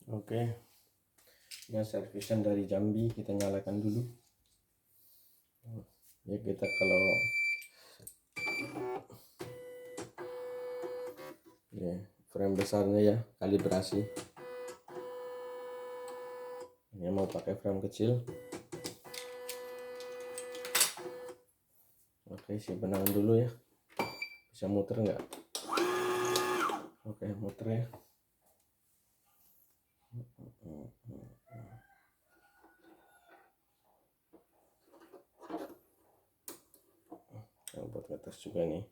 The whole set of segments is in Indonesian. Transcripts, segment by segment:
Oke, ini servisan dari Jambi, kita nyalakan dulu. Ya, kita kalau ya, frame besarnya ya kalibrasi. Ini mau pakai frame kecil. Oke, isi benang dulu ya. Bisa muter nggak? Oke, muter ya. Yang buat ke atas juga nih.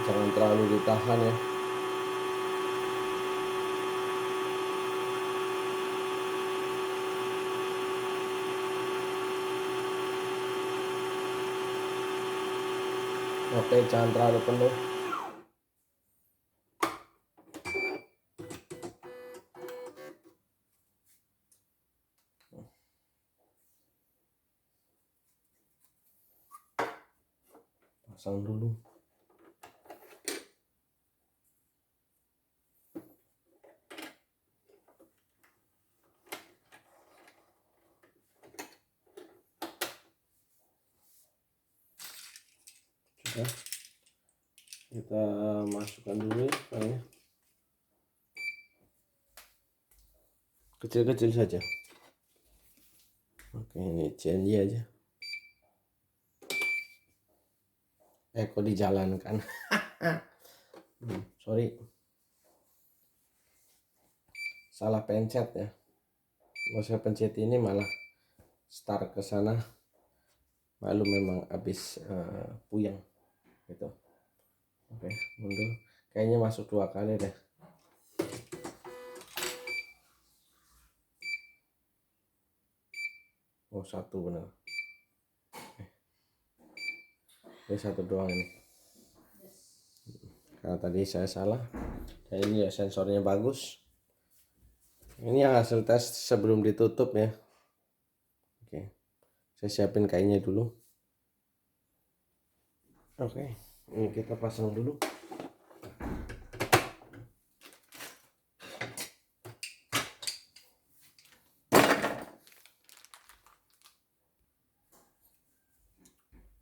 Jangan terlalu ditahan ya. Oke, jangan terlalu penuh. Pasang dulu. Sudah. Kita masukkan dulu ya. Kecil-kecil saja. Oke, ini janji aja. Kok dijalankan. Sorry, salah pencet ya. Mau saya pencet ini malah start ke sana. Malu memang habis puyeng gitu. Oke, mundur. Kayaknya masuk 2 kali deh. Oh, 1 benar. Ini 1 doang ini. Karena tadi saya salah. Dan ini ya sensornya bagus. Ini yang hasil tes sebelum ditutup ya. Oke, saya siapin kainnya dulu. Oke, ini kita pasang dulu.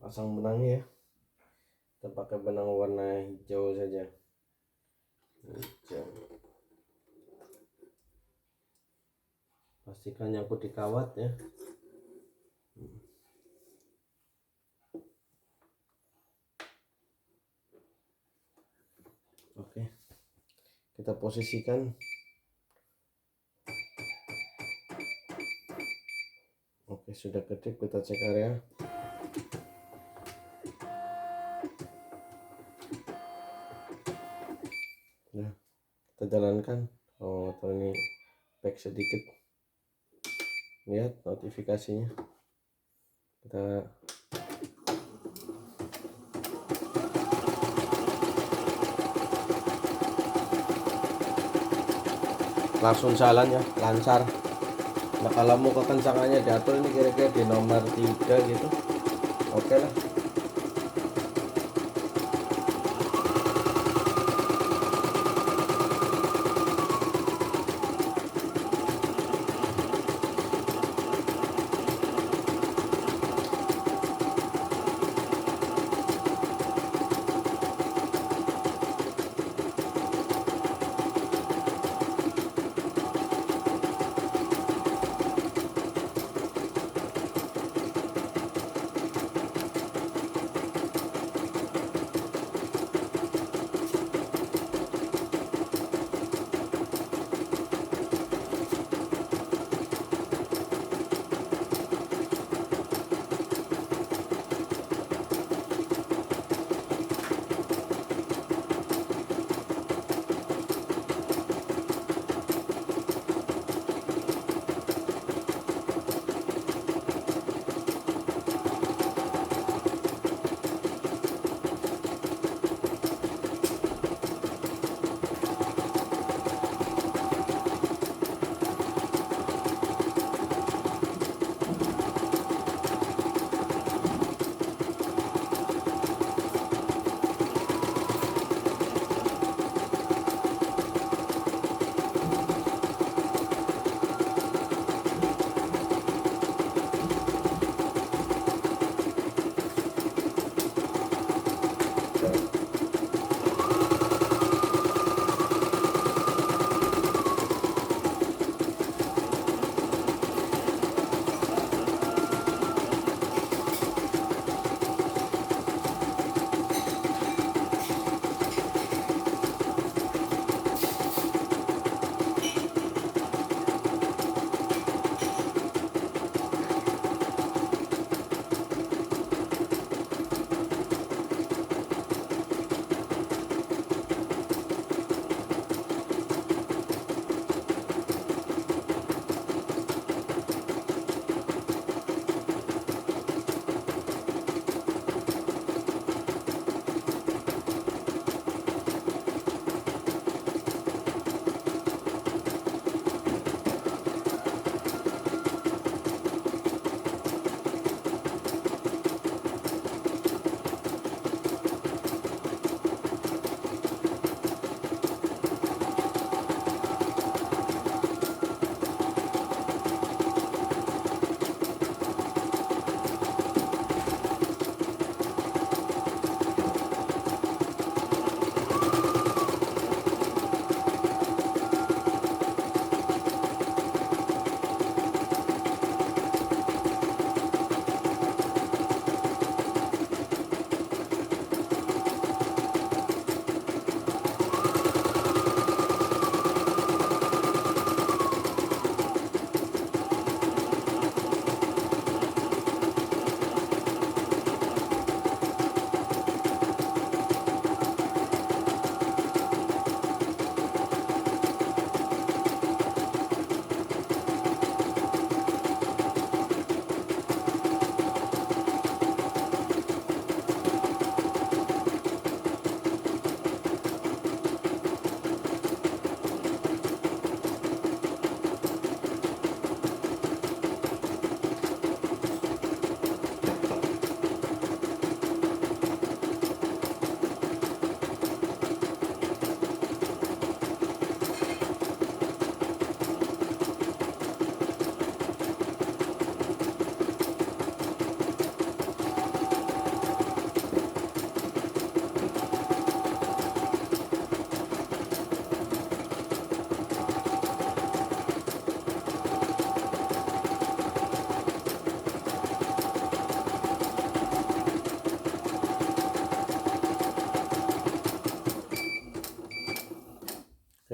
Pasang benangnya ya. Kita pakai benang warna hijau saja. Hijau. Pastikan nyangkut di kawat ya. Oke, kita posisikan. Oke, sudah kedip, kita cek area. Nah, kita jalankan. Oh, atau ini back sedikit. Lihat notifikasinya. Kita langsung jalan ya, lancar. Nah, kalau mau kekencangannya diatur ini kira-kira di nomor 3 gitu. Oke lah.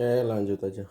Oke, lanjut aja.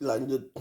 Lanjut.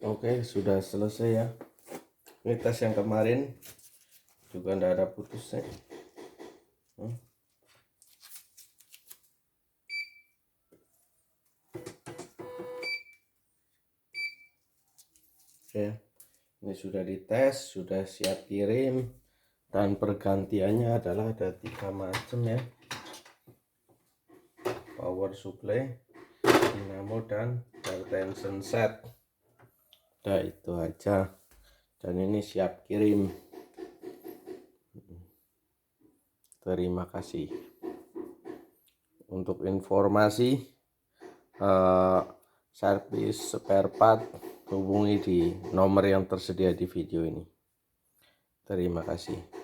Oke, sudah selesai ya. Ini tes yang kemarin juga tidak ada putusnya. Oke, ini sudah dites, sudah siap kirim, dan pergantiannya adalah ada 3 macam ya: power supply, dinamo, dan tension set. Udah itu aja, dan ini siap kirim. Terima kasih. Untuk informasi servis spare part, hubungi di nomor yang tersedia di video ini. Terima kasih.